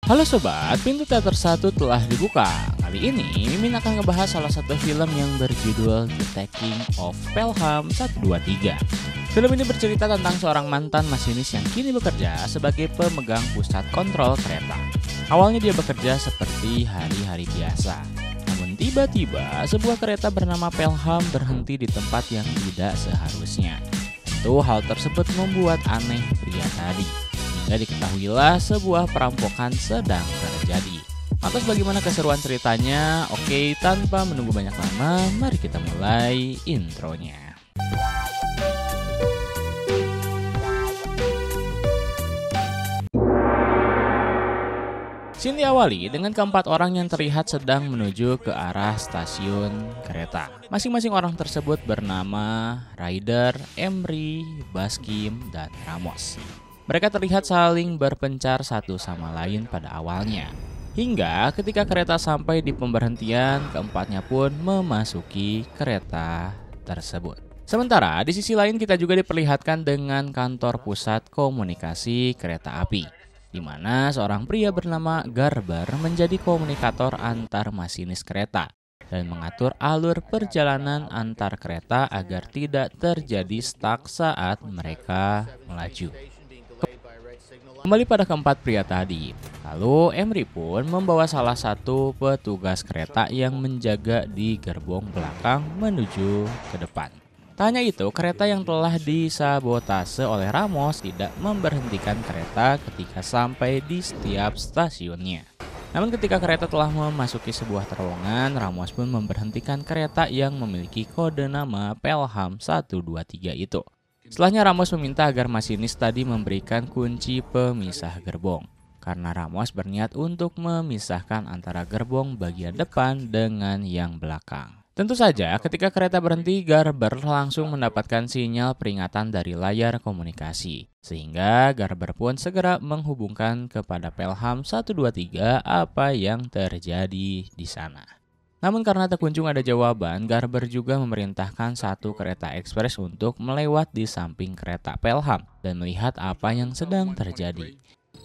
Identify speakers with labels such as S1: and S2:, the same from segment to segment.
S1: Halo sobat, pintu teater 1 telah dibuka. Kali ini Mimin akan ngebahas salah satu film yang berjudul The Taking of Pelham 123. Film ini bercerita tentang seorang mantan masinis yang kini bekerja sebagai pemegang pusat kontrol kereta. Awalnya dia bekerja seperti hari-hari biasa. Namun tiba-tiba sebuah kereta bernama Pelham berhenti di tempat yang tidak seharusnya. Tentu hal tersebut membuat aneh pria tadi. Hingga diketahuilah sebuah perampokan sedang terjadi. Lantas bagaimana keseruan ceritanya? Oke, tanpa menunggu banyak lama, mari kita mulai intronya. Scene diawali dengan keempat orang yang terlihat sedang menuju ke arah stasiun kereta. Masing-masing orang tersebut bernama Ryder, Emery, Baskim, dan Ramos. Mereka terlihat saling berpencar satu sama lain pada awalnya. Hingga ketika kereta sampai di pemberhentian, keempatnya pun memasuki kereta tersebut. Sementara di sisi lain kita juga diperlihatkan dengan kantor pusat komunikasi kereta api, di mana seorang pria bernama Garber menjadi komunikator antar masinis kereta dan mengatur alur perjalanan antar kereta agar tidak terjadi stuck saat mereka melaju. Kembali pada keempat pria tadi, lalu Emery pun membawa salah satu petugas kereta yang menjaga di gerbong belakang menuju ke depan. Tak hanya itu, kereta yang telah disabotase oleh Ramos tidak memberhentikan kereta ketika sampai di setiap stasiunnya. Namun ketika kereta telah memasuki sebuah terowongan, Ramos pun memberhentikan kereta yang memiliki kode nama Pelham 123 itu. Setelahnya Ramos meminta agar masinis tadi memberikan kunci pemisah gerbong, karena Ramos berniat untuk memisahkan antara gerbong bagian depan dengan yang belakang. Tentu saja ketika kereta berhenti, Garber langsung mendapatkan sinyal peringatan dari layar komunikasi, sehingga Garber pun segera menghubungkan kepada Pelham 123 apa yang terjadi di sana. Namun karena tak kunjung ada jawaban, Garber juga memerintahkan satu kereta ekspres untuk melewat di samping kereta Pelham dan melihat apa yang sedang terjadi.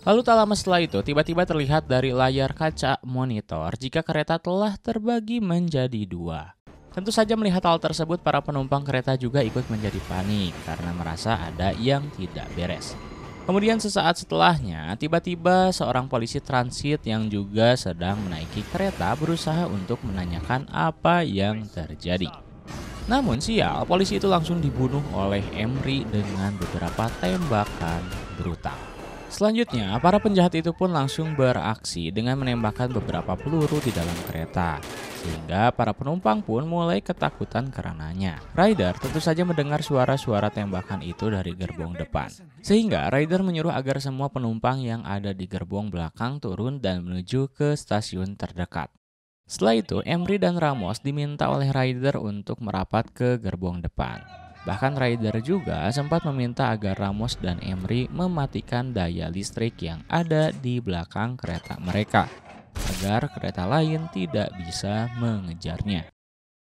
S1: Lalu tak lama setelah itu, tiba-tiba terlihat dari layar kaca monitor jika kereta telah terbagi menjadi dua. Tentu saja melihat hal tersebut, para penumpang kereta juga ikut menjadi panik karena merasa ada yang tidak beres. Kemudian sesaat setelahnya, tiba-tiba seorang polisi transit yang juga sedang menaiki kereta berusaha untuk menanyakan apa yang terjadi. Namun sial, polisi itu langsung dibunuh oleh Emery dengan beberapa tembakan brutal. Selanjutnya, para penjahat itu pun langsung beraksi dengan menembakkan beberapa peluru di dalam kereta, sehingga para penumpang pun mulai ketakutan karenanya. Ryder tentu saja mendengar suara-suara tembakan itu dari gerbong depan, sehingga Ryder menyuruh agar semua penumpang yang ada di gerbong belakang turun dan menuju ke stasiun terdekat. Setelah itu, Emery dan Ramos diminta oleh Ryder untuk merapat ke gerbong depan. Bahkan Ryder juga sempat meminta agar Ramos dan Emery mematikan daya listrik yang ada di belakang kereta mereka, agar kereta lain tidak bisa mengejarnya.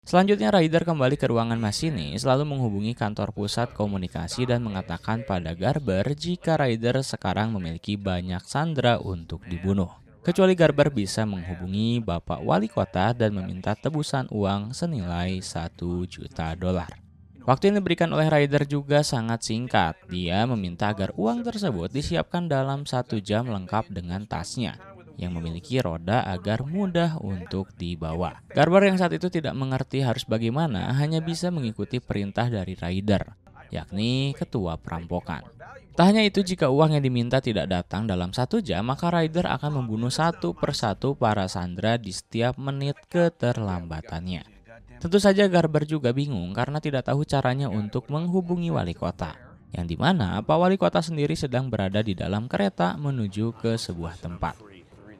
S1: Selanjutnya Ryder kembali ke ruangan masinis lalu menghubungi kantor pusat komunikasi dan mengatakan pada Garber jika Ryder sekarang memiliki banyak sandera untuk dibunuh. Kecuali Garber bisa menghubungi Bapak Wali Kota dan meminta tebusan uang senilai $1 juta. Waktu yang diberikan oleh Ryder juga sangat singkat. Dia meminta agar uang tersebut disiapkan dalam 1 jam lengkap dengan tasnya yang memiliki roda agar mudah untuk dibawa. Garber yang saat itu tidak mengerti harus bagaimana hanya bisa mengikuti perintah dari Ryder, yakni ketua perampokan. Tak hanya itu, jika uang yang diminta tidak datang dalam 1 jam, maka Ryder akan membunuh satu persatu para sandera di setiap menit keterlambatannya. Tentu saja Garber juga bingung karena tidak tahu caranya untuk menghubungi wali kota, yang dimana Pak Wali Kota sendiri sedang berada di dalam kereta menuju ke sebuah tempat.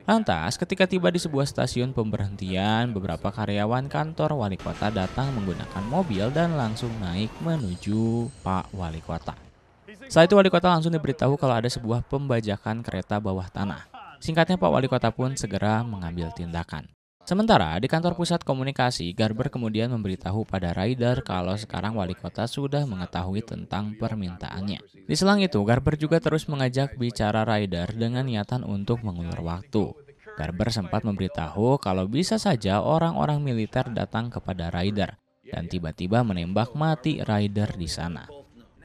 S1: Lantas ketika tiba di sebuah stasiun pemberhentian, beberapa karyawan kantor wali kota datang menggunakan mobil dan langsung naik menuju Pak Wali Kota. Setelah itu wali kota langsung diberitahu kalau ada sebuah pembajakan kereta bawah tanah. Singkatnya Pak Wali Kota pun segera mengambil tindakan. Sementara di kantor pusat komunikasi, Garber kemudian memberitahu pada Ryder kalau sekarang wali kota sudah mengetahui tentang permintaannya. Di selang itu, Garber juga terus mengajak bicara Ryder dengan niatan untuk mengulur waktu. Garber sempat memberitahu kalau bisa saja orang-orang militer datang kepada Ryder dan tiba-tiba menembak mati Ryder di sana.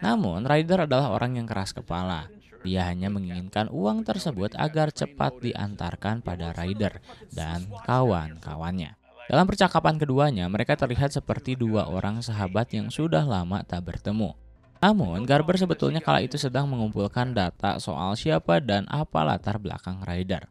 S1: Namun, Ryder adalah orang yang keras kepala. Dia hanya menginginkan uang tersebut agar cepat diantarkan pada Ryder dan kawan-kawannya. Dalam percakapan keduanya, mereka terlihat seperti dua orang sahabat yang sudah lama tak bertemu. Namun, Garber sebetulnya kala itu sedang mengumpulkan data soal siapa dan apa latar belakang Ryder.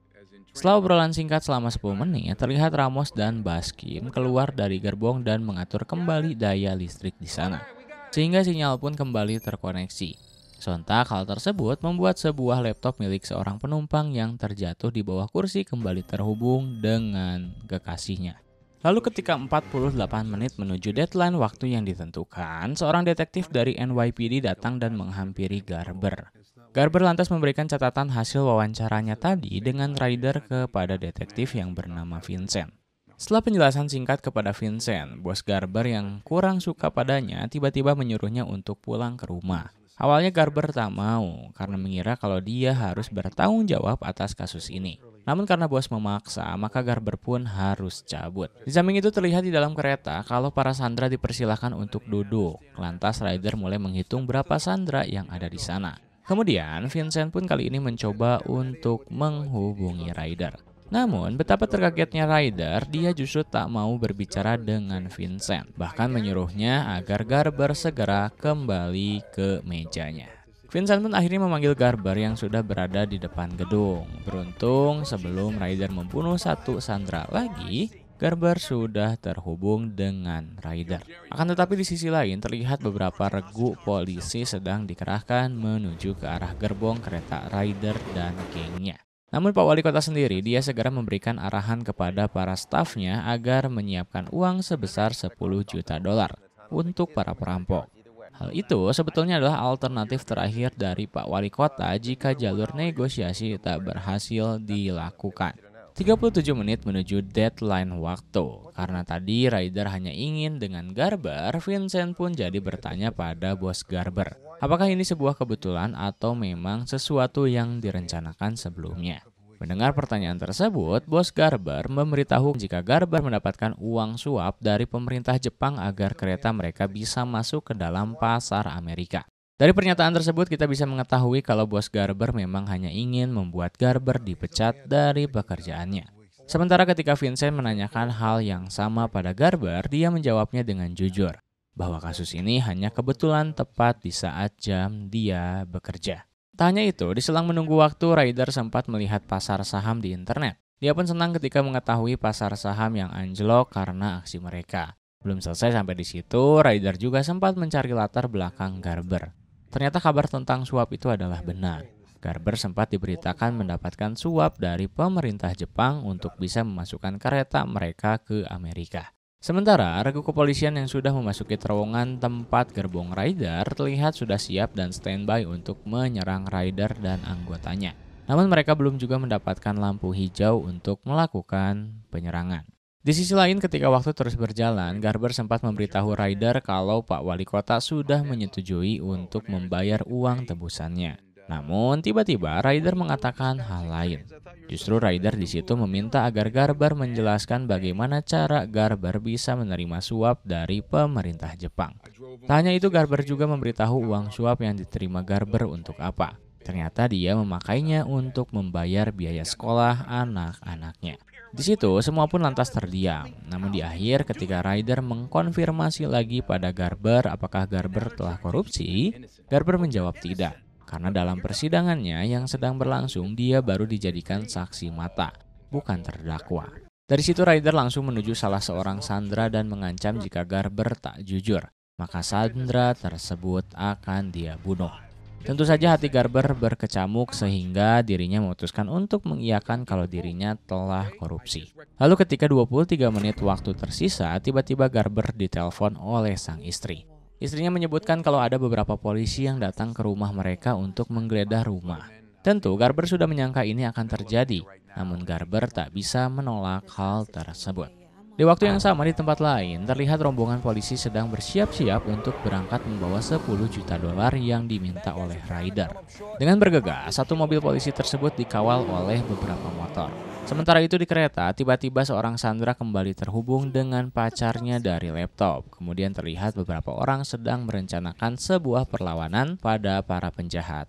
S1: Setelah obrolan singkat selama 10 menit, terlihat Ramos dan Baskin keluar dari gerbong dan mengatur kembali daya listrik di sana, sehingga sinyal pun kembali terkoneksi. Sontak hal tersebut membuat sebuah laptop milik seorang penumpang yang terjatuh di bawah kursi kembali terhubung dengan kekasihnya. Lalu ketika 48 menit menuju deadline waktu yang ditentukan, seorang detektif dari NYPD datang dan menghampiri Garber. Garber lantas memberikan catatan hasil wawancaranya tadi dengan Ryder kepada detektif yang bernama Vincent. Setelah penjelasan singkat kepada Vincent, bos Garber yang kurang suka padanya tiba-tiba menyuruhnya untuk pulang ke rumah. Awalnya Garber tak mau karena mengira kalau dia harus bertanggung jawab atas kasus ini. Namun karena bos memaksa, maka Garber pun harus cabut. Di samping itu terlihat di dalam kereta kalau para sandera dipersilahkan untuk duduk. Lantas Ryder mulai menghitung berapa sandera yang ada di sana. Kemudian Vincent pun kali ini mencoba untuk menghubungi Ryder. Namun, betapa terkagetnya Ryder, dia justru tak mau berbicara dengan Vincent. Bahkan menyuruhnya agar Garber segera kembali ke mejanya. Vincent pun akhirnya memanggil Garber yang sudah berada di depan gedung. Beruntung, sebelum Ryder membunuh satu sandera lagi, Garber sudah terhubung dengan Ryder. Akan tetapi di sisi lain, terlihat beberapa regu polisi sedang dikerahkan menuju ke arah gerbong kereta Ryder dan gengnya. Namun Pak Wali Kota sendiri, dia segera memberikan arahan kepada para stafnya agar menyiapkan uang sebesar 10 juta dolar untuk para perampok. Hal itu sebetulnya adalah alternatif terakhir dari Pak Wali Kota jika jalur negosiasi tak berhasil dilakukan. 37 menit menuju deadline waktu. Karena tadi Ryder hanya ingin dengan Garber, Vincent pun jadi bertanya pada bos Garber. Apakah ini sebuah kebetulan atau memang sesuatu yang direncanakan sebelumnya? Mendengar pertanyaan tersebut, bos Garber memberitahu jika Garber mendapatkan uang suap dari pemerintah Jepang agar kereta mereka bisa masuk ke dalam pasar Amerika. Dari pernyataan tersebut kita bisa mengetahui kalau bos Garber memang hanya ingin membuat Garber dipecat dari pekerjaannya. Sementara ketika Vincent menanyakan hal yang sama pada Garber, dia menjawabnya dengan jujur bahwa kasus ini hanya kebetulan tepat di saat jam dia bekerja. Tak hanya itu, di selang menunggu waktu, Ryder sempat melihat pasar saham di internet. Dia pun senang ketika mengetahui pasar saham yang anjlok karena aksi mereka. Belum selesai sampai di situ, Ryder juga sempat mencari latar belakang Garber. Ternyata kabar tentang suap itu adalah benar. Garber sempat diberitakan mendapatkan suap dari pemerintah Jepang untuk bisa memasukkan kereta mereka ke Amerika. Sementara, regu kepolisian yang sudah memasuki terowongan tempat gerbong Ryder terlihat sudah siap dan standby untuk menyerang Ryder dan anggotanya. Namun mereka belum juga mendapatkan lampu hijau untuk melakukan penyerangan. Di sisi lain, ketika waktu terus berjalan, Garber sempat memberitahu Ryder kalau Pak Wali Kota sudah menyetujui untuk membayar uang tebusannya. Namun, tiba-tiba Ryder mengatakan hal lain. Justru Ryder di situ meminta agar Garber menjelaskan bagaimana cara Garber bisa menerima suap dari pemerintah Jepang. Tak hanya itu, Garber juga memberitahu uang suap yang diterima Garber untuk apa. Ternyata dia memakainya untuk membayar biaya sekolah anak-anaknya. Di situ semua pun lantas terdiam. Namun di akhir ketika Ryder mengkonfirmasi lagi pada Garber apakah Garber telah korupsi, Garber menjawab tidak. Karena dalam persidangannya yang sedang berlangsung dia baru dijadikan saksi mata, bukan terdakwa. Dari situ Ryder langsung menuju salah seorang sandera dan mengancam jika Garber tak jujur, maka sandera tersebut akan dia bunuh. Tentu saja hati Garber berkecamuk sehingga dirinya memutuskan untuk mengiyakan kalau dirinya telah korupsi. Lalu ketika 23 menit waktu tersisa, tiba-tiba Garber ditelepon oleh sang istri. Istrinya menyebutkan kalau ada beberapa polisi yang datang ke rumah mereka untuk menggeledah rumah. Tentu Garber sudah menyangka ini akan terjadi, namun Garber tak bisa menolak hal tersebut. Di waktu yang sama di tempat lain, terlihat rombongan polisi sedang bersiap-siap untuk berangkat membawa 10 juta dolar yang diminta oleh Ryder. Dengan bergegas, satu mobil polisi tersebut dikawal oleh beberapa motor. Sementara itu di kereta, tiba-tiba seorang sandera kembali terhubung dengan pacarnya dari laptop. Kemudian terlihat beberapa orang sedang merencanakan sebuah perlawanan pada para penjahat.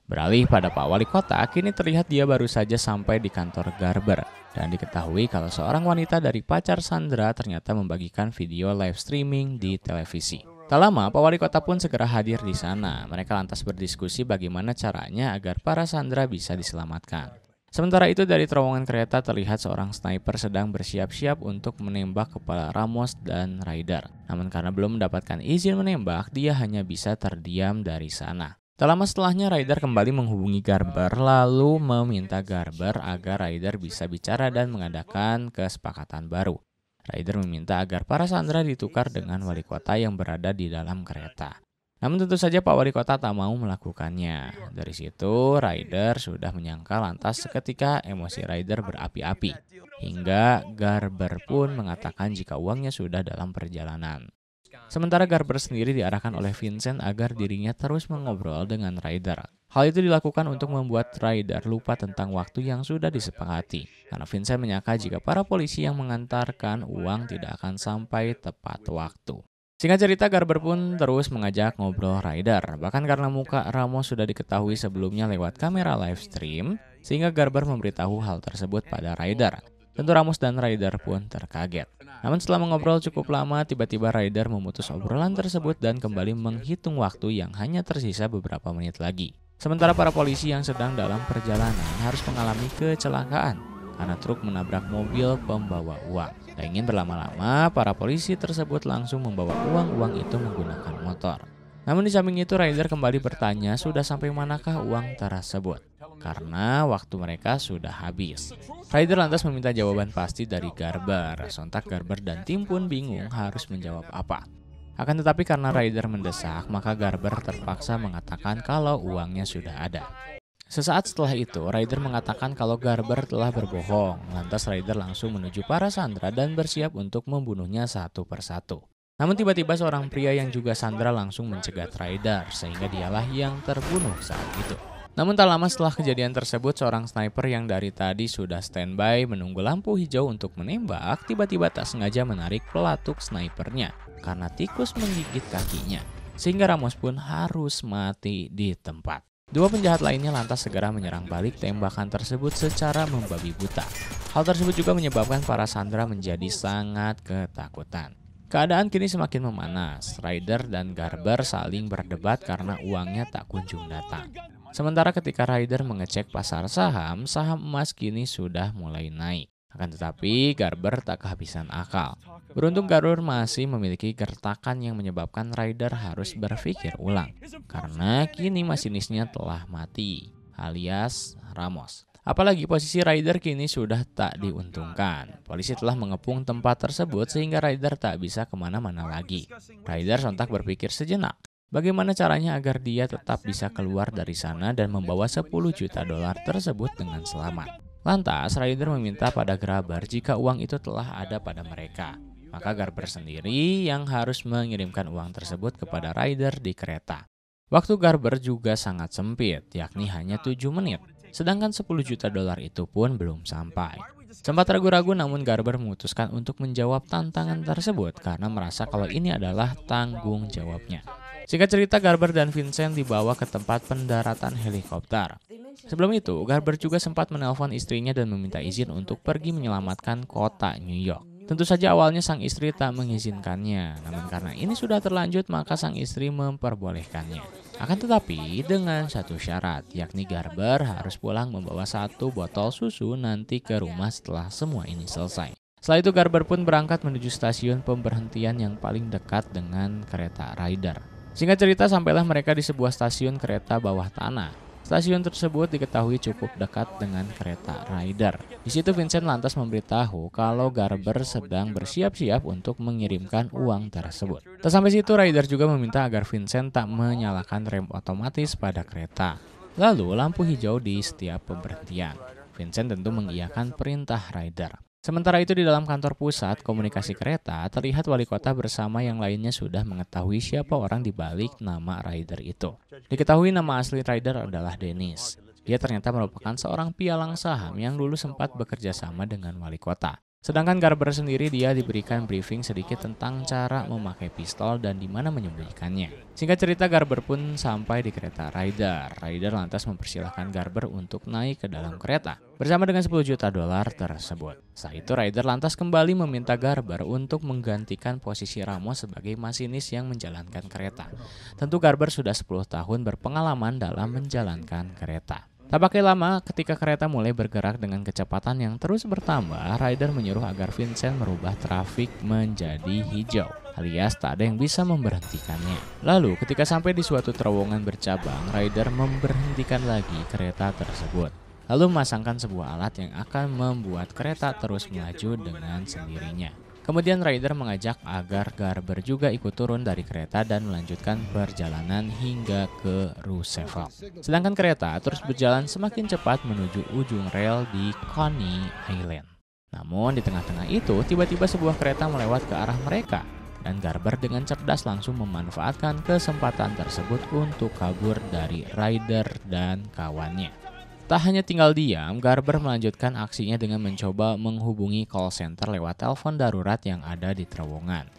S1: Beralih pada Pak Wali Kota, kini terlihat dia baru saja sampai di kantor Garber. Dan diketahui kalau seorang wanita dari pacar Sandra ternyata membagikan video live streaming di televisi. Tak lama, Pak Wali Kota pun segera hadir di sana. Mereka lantas berdiskusi bagaimana caranya agar para Sandra bisa diselamatkan. Sementara itu dari terowongan kereta terlihat seorang sniper sedang bersiap-siap untuk menembak kepala Ramos dan Ryder. Namun karena belum mendapatkan izin menembak, dia hanya bisa terdiam dari sana. Tak lama setelahnya Ryder kembali menghubungi Garber lalu meminta Garber agar Ryder bisa bicara dan mengadakan kesepakatan baru. Ryder meminta agar para sandera ditukar dengan wali kota yang berada di dalam kereta. Namun tentu saja Pak Wali Kota tak mau melakukannya. Dari situ Ryder sudah menyangka lantas seketika emosi Ryder berapi-api. Hingga Garber pun mengatakan jika uangnya sudah dalam perjalanan. Sementara Garber sendiri diarahkan oleh Vincent agar dirinya terus mengobrol dengan Ryder. Hal itu dilakukan untuk membuat Ryder lupa tentang waktu yang sudah disepakati. Karena Vincent menyangka jika para polisi yang mengantarkan uang tidak akan sampai tepat waktu. Singkat cerita, Garber pun terus mengajak ngobrol Ryder. Bahkan karena muka Ramos sudah diketahui sebelumnya lewat kamera live stream, sehingga Garber memberitahu hal tersebut pada Ryder. Tentu Ramos dan Ryder pun terkaget. Namun setelah mengobrol cukup lama, tiba-tiba Ryder memutus obrolan tersebut dan kembali menghitung waktu yang hanya tersisa beberapa menit lagi. Sementara para polisi yang sedang dalam perjalanan harus mengalami kecelakaan karena truk menabrak mobil pembawa uang. Tak ingin berlama-lama, para polisi tersebut langsung membawa uang-uang itu menggunakan motor. Namun di samping itu Ryder kembali bertanya sudah sampai manakah uang tersebut. Karena waktu mereka sudah habis. Ryder lantas meminta jawaban pasti dari Garber. Sontak Garber dan tim pun bingung harus menjawab apa. Akan tetapi karena Ryder mendesak, maka Garber terpaksa mengatakan kalau uangnya sudah ada. Sesaat setelah itu, Ryder mengatakan kalau Garber telah berbohong. Lantas Ryder langsung menuju para sandera dan bersiap untuk membunuhnya satu persatu. Namun tiba-tiba seorang pria yang juga sandera langsung mencegat Ryder, sehingga dialah yang terbunuh saat itu. Namun tak lama setelah kejadian tersebut, seorang sniper yang dari tadi sudah standby menunggu lampu hijau untuk menembak, tiba-tiba tak sengaja menarik pelatuk snipernya karena tikus menggigit kakinya, sehingga Ramos pun harus mati di tempat. Dua penjahat lainnya lantas segera menyerang balik tembakan tersebut secara membabi buta. Hal tersebut juga menyebabkan para sandera menjadi sangat ketakutan. Keadaan kini semakin memanas. Ryder dan Garber saling berdebat karena uangnya tak kunjung datang. Sementara ketika Ryder mengecek pasar saham, saham emas kini sudah mulai naik. Akan tetapi Garber tak kehabisan akal. Beruntung Garber masih memiliki gertakan yang menyebabkan Ryder harus berpikir ulang. Karena kini masinisnya telah mati, alias Ramos. Apalagi posisi Ryder kini sudah tak diuntungkan. Polisi telah mengepung tempat tersebut sehingga Ryder tak bisa kemana-mana lagi. Ryder sontak berpikir sejenak. Bagaimana caranya agar dia tetap bisa keluar dari sana dan membawa 10 juta dolar tersebut dengan selamat. Lantas Ryder meminta pada Garber jika uang itu telah ada pada mereka. Maka Garber sendiri yang harus mengirimkan uang tersebut kepada Ryder di kereta. Waktu Garber juga sangat sempit, yakni hanya 7 menit. Sedangkan 10 juta dolar itu pun belum sampai. Sempat ragu-ragu namun Garber memutuskan untuk menjawab tantangan tersebut karena merasa kalau ini adalah tanggung jawabnya. Singkat cerita, Garber dan Vincent dibawa ke tempat pendaratan helikopter. Sebelum itu, Garber juga sempat menelpon istrinya dan meminta izin untuk pergi menyelamatkan kota New York. Tentu saja awalnya sang istri tak mengizinkannya, namun karena ini sudah terlanjut maka sang istri memperbolehkannya. Akan tetapi dengan satu syarat, yakni Garber harus pulang membawa 1 botol susu nanti ke rumah setelah semua ini selesai. Setelah itu Garber pun berangkat menuju stasiun pemberhentian yang paling dekat dengan kereta Ryder. Singkat cerita, sampailah mereka di sebuah stasiun kereta bawah tanah. Stasiun tersebut diketahui cukup dekat dengan kereta Ryder. Di situ Vincent lantas memberitahu kalau Garber sedang bersiap-siap untuk mengirimkan uang tersebut. Tak sampai situ, Ryder juga meminta agar Vincent tak menyalakan rem otomatis pada kereta. Lalu lampu hijau di setiap pemberhentian. Vincent tentu mengiyakan perintah rider. Sementara itu di dalam kantor pusat komunikasi kereta, terlihat wali kota bersama yang lainnya sudah mengetahui siapa orang di balik nama rider itu. Diketahui nama asli rider adalah Dennis. Dia ternyata merupakan seorang pialang saham yang dulu sempat bekerja sama dengan wali kota. Sedangkan Garber sendiri dia diberikan briefing sedikit tentang cara memakai pistol dan di mana menyembunyikannya. Singkat cerita Garber pun sampai di kereta Ryder. Ryder lantas mempersilahkan Garber untuk naik ke dalam kereta bersama dengan 10 juta dolar tersebut. Setelah itu Ryder lantas kembali meminta Garber untuk menggantikan posisi Ramos sebagai masinis yang menjalankan kereta. Tentu Garber sudah 10 tahun berpengalaman dalam menjalankan kereta. Tak pakai lama, ketika kereta mulai bergerak dengan kecepatan yang terus bertambah, Ryder menyuruh agar Vincent merubah trafik menjadi hijau, alias tak ada yang bisa memberhentikannya. Lalu, ketika sampai di suatu terowongan bercabang, Ryder memberhentikan lagi kereta tersebut. Lalu memasangkan sebuah alat yang akan membuat kereta terus melaju dengan sendirinya. Kemudian Ryder mengajak agar Garber juga ikut turun dari kereta dan melanjutkan perjalanan hingga ke Roosevelt. Sedangkan kereta terus berjalan semakin cepat menuju ujung rel di Coney Island. Namun di tengah-tengah itu tiba-tiba sebuah kereta melewat ke arah mereka dan Garber dengan cerdas langsung memanfaatkan kesempatan tersebut untuk kabur dari Ryder dan kawannya. Tak hanya tinggal diam, Garber melanjutkan aksinya dengan mencoba menghubungi call center lewat telepon darurat yang ada di terowongan.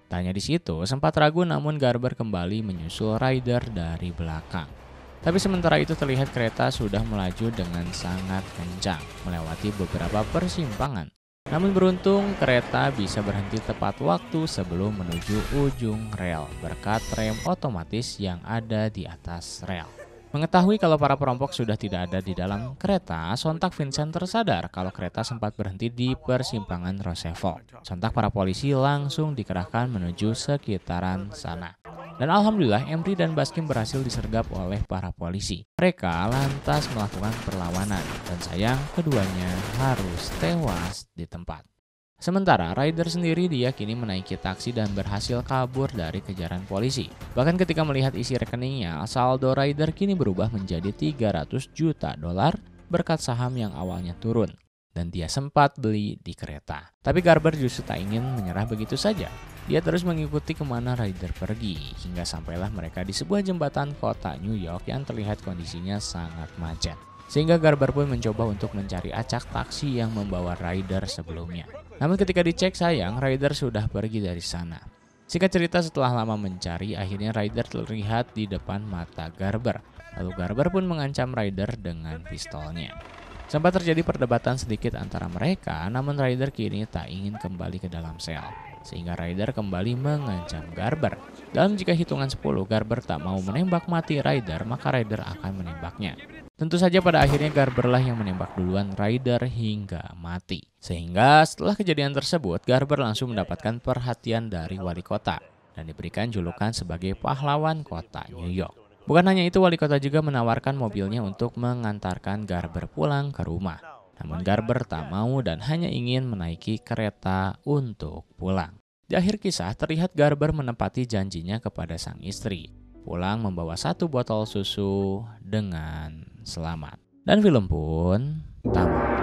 S1: Tak hanya di situ, sempat ragu namun Garber kembali menyusul Ryder dari belakang. Tapi sementara itu terlihat kereta sudah melaju dengan sangat kencang, melewati beberapa persimpangan. Namun beruntung kereta bisa berhenti tepat waktu sebelum menuju ujung rel berkat rem otomatis yang ada di atas rel. Mengetahui kalau para perampok sudah tidak ada di dalam kereta, sontak Vincent tersadar kalau kereta sempat berhenti di persimpangan Roosevelt. Sontak para polisi langsung dikerahkan menuju sekitaran sana. Dan alhamdulillah Emery dan Baskin berhasil disergap oleh para polisi. Mereka lantas melakukan perlawanan dan sayang keduanya harus tewas di tempat. Sementara Ryder sendiri diyakini menaiki taksi dan berhasil kabur dari kejaran polisi. Bahkan ketika melihat isi rekeningnya, saldo Ryder kini berubah menjadi 300 juta dolar berkat saham yang awalnya turun. Dan dia sempat beli di kereta. Tapi Garber justru tak ingin menyerah begitu saja. Dia terus mengikuti kemana Ryder pergi, hingga sampailah mereka di sebuah jembatan kota New York yang terlihat kondisinya sangat macet. Sehingga Garber pun mencoba untuk mencari acak taksi yang membawa Ryder sebelumnya. Namun ketika dicek sayang, Ryder sudah pergi dari sana. Singkat cerita setelah lama mencari, akhirnya Ryder terlihat di depan mata Garber. Lalu Garber pun mengancam Ryder dengan pistolnya. Sempat terjadi perdebatan sedikit antara mereka, namun Ryder kini tak ingin kembali ke dalam sel. Sehingga Ryder kembali mengancam Garber. Dalam jika hitungan 10, Garber tak mau menembak mati Ryder, maka Ryder akan menembaknya. Tentu saja pada akhirnya Garberlah yang menembak duluan Ryder hingga mati. Sehingga setelah kejadian tersebut, Garber langsung mendapatkan perhatian dari wali kota dan diberikan julukan sebagai pahlawan kota New York. Bukan hanya itu, wali kota juga menawarkan mobilnya untuk mengantarkan Garber pulang ke rumah. Namun Garber tak mau dan hanya ingin menaiki kereta untuk pulang. Di akhir kisah terlihat Garber menepati janjinya kepada sang istri. Pulang membawa 1 botol susu dengan selamat. Dan film pun tamat.